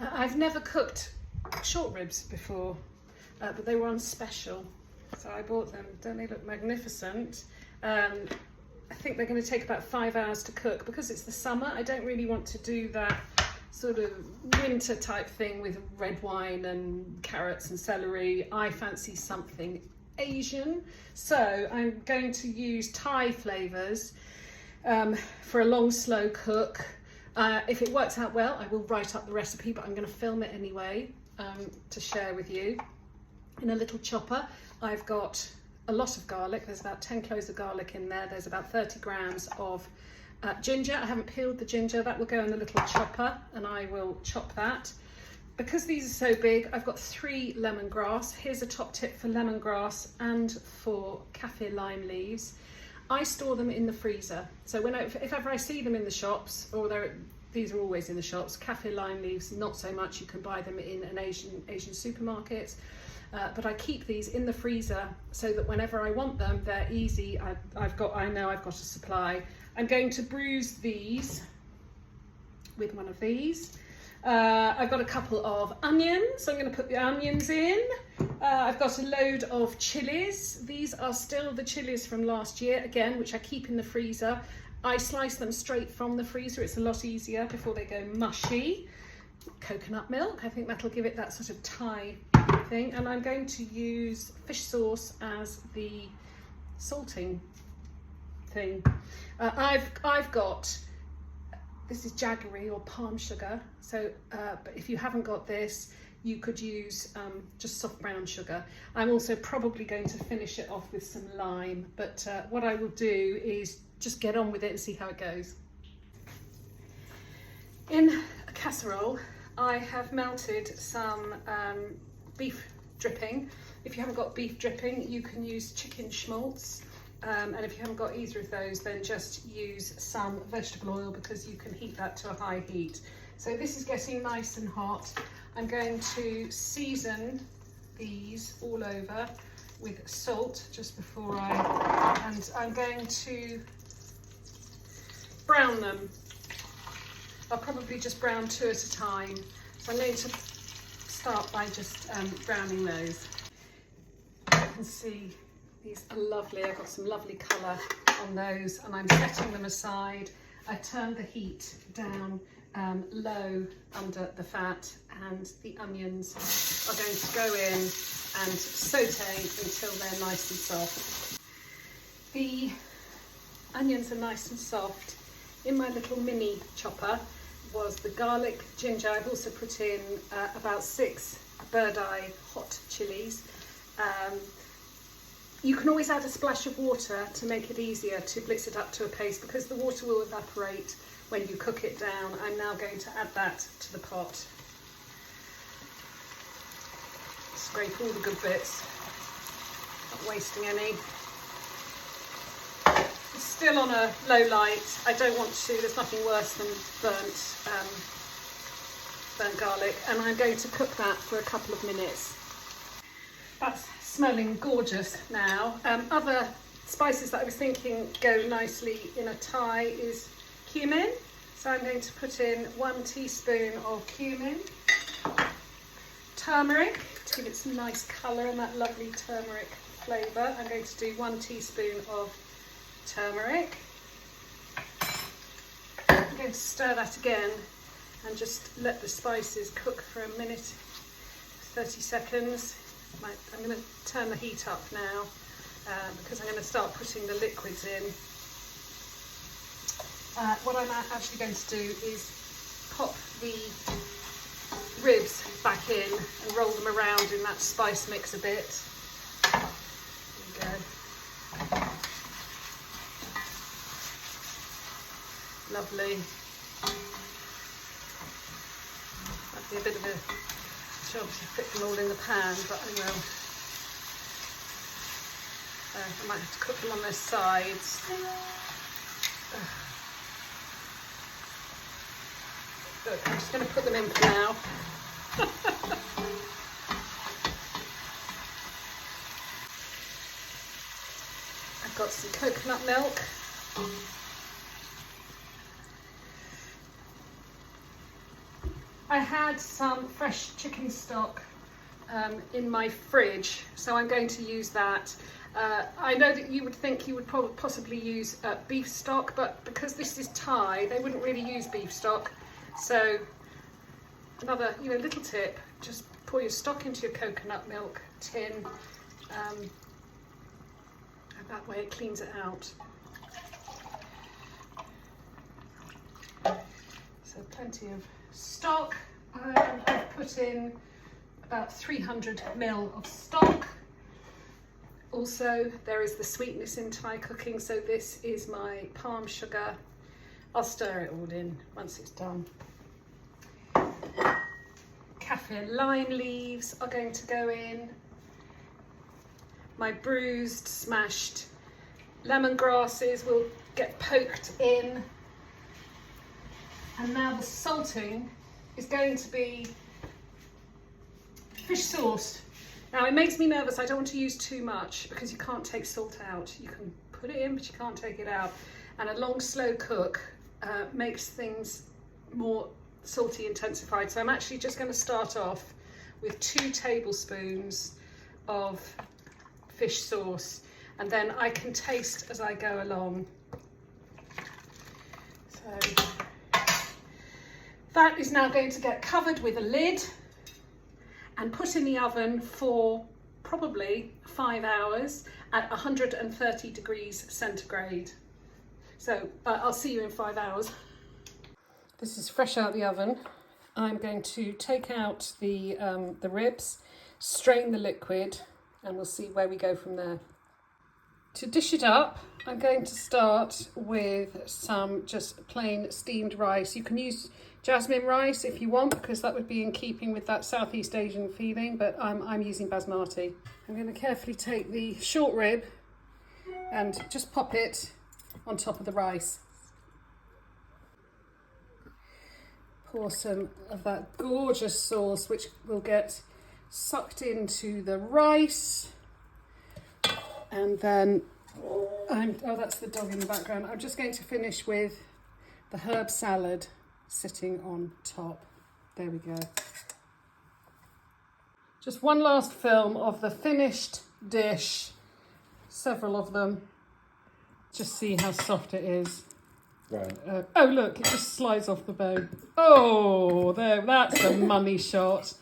I've never cooked short ribs before, but they were on special, so I bought them. Don't they look magnificent? I think they're going to take about 5 hours to cook. Because it's the summer, I don't really want to do that sort of winter type thing with red wine and carrots and celery. I fancy something Asian, so I'm going to use Thai flavours for a long slow cook. If it works out well, I will write up the recipe, but I'm going to film it anyway to share with you. In a little chopper, I've got a lot of garlic. There's about 10 cloves of garlic in there. There's about 30 grams of ginger. I haven't peeled the ginger. That will go in the little chopper, and I will chop that. Because these are so big, I've got 3 lemongrass. Here's a top tip for lemongrass and for kaffir lime leaves. I store them in the freezer. So if ever I see them in the shops, or these are always in the shops, kaffir lime leaves, not so much. You can buy them in an Asian supermarkets. But I keep these in the freezer so that whenever I want them, they're easy. I know I've got a supply. I'm going to bruise these with one of these. I've got a couple of onions, so I'm going to put the onions in. I've got a load of chilies. These are still the chilies from last year, again, which I keep in the freezer. I slice them straight from the freezer. It's a lot easier before they go mushy. Coconut milk, I think that'll give it that sort of Thai thing. And I'm going to use fish sauce as the salting thing. I've got, this is jaggery or palm sugar, so but if you haven't got this, you could use just soft brown sugar. I'm also probably going to finish it off with some lime, but what I will do is just get on with it and see how it goes. In a casserole, I have melted some beef dripping. If you haven't got beef dripping, you can use chicken schmaltz. And if you haven't got either of those, then just use some vegetable oil, because you can heat that to a high heat. So this is getting nice and hot. I'm going to season these all over with salt just before and I'm going to brown them. I'll probably just brown 2 at a time. So I'm going to start by just browning those. You can see these are lovely. I've got some lovely colour on those, and I'm setting them aside. I turned the heat down low under the fat, and the onions are going to go in and saute until they're nice and soft. The onions are nice and soft. In my little mini chopper was the garlic, ginger. I've also put in about 6 bird eye hot chilies. You can always add a splash of water to make it easier to blitz it up to a paste, because the water will evaporate when you cook it down. I'm now going to add that to the pot. Scrape all the good bits, not wasting any. It's still on a low light. I don't want to, there's nothing worse than burnt garlic, and I'm going to cook that for a couple of minutes. That's smelling gorgeous now. Other spices that I was thinking go nicely in a Thai is cumin. So I'm going to put in 1 teaspoon of cumin. Turmeric, to give it some nice colour and that lovely turmeric flavour. I'm going to do 1 teaspoon of turmeric. I'm going to stir that again and just let the spices cook for a minute, 30 seconds. I'm going to turn the heat up now because I'm going to start putting the liquids in. What I'm actually going to do is pop the ribs back in and roll them around in that spice mix a bit. There we go. Lovely. That'd be a bit of a job to fit them all in the pan, but I will. I might have to cook them on their sides. Good, I'm just going to put them in for now. I've got some coconut milk. I had some fresh chicken stock in my fridge, so I'm going to use that. I know that you would think you would possibly use beef stock, but because this is Thai, they wouldn't really use beef stock. So another, little tip: just pour your stock into your coconut milk tin, and that way it cleans it out. So plenty of stock. I've put in about 300 ml of stock. Also, there is the sweetness in Thai cooking, so this is my palm sugar. I'll stir it all in once it's done. Kaffir lime leaves are going to go in. My bruised, smashed lemongrasses will get poked in. And now the salting is going to be fish sauce. Now it makes me nervous, I don't want to use too much because you can't take salt out. You can put it in, but you can't take it out. And a long slow cook makes things more salty intensified. So I'm actually just going to start off with 2 tablespoons of fish sauce, and then I can taste as I go along. So that is now going to get covered with a lid and put in the oven for probably 5 hours at 130 degrees centigrade. So I'll see you in 5 hours. This is fresh out the oven. I'm going to take out the ribs, strain the liquid, and we'll see where we go from there. To dish it up, I'm going to start with some just plain steamed rice. You can use jasmine rice if you want, because that would be in keeping with that Southeast Asian feeling, but I'm using basmati. I'm going to carefully take the short rib and just pop it on top of the rice. Pour some of that gorgeous sauce, which will get sucked into the rice. And then, oh, that's the dog in the background. I'm just going to finish with the herb salad sitting on top. There we go. Just one last film of the finished dish, several of them. Just see how soft it is. Right. Oh look, it just slides off the bone. Oh, there, that's a money shot.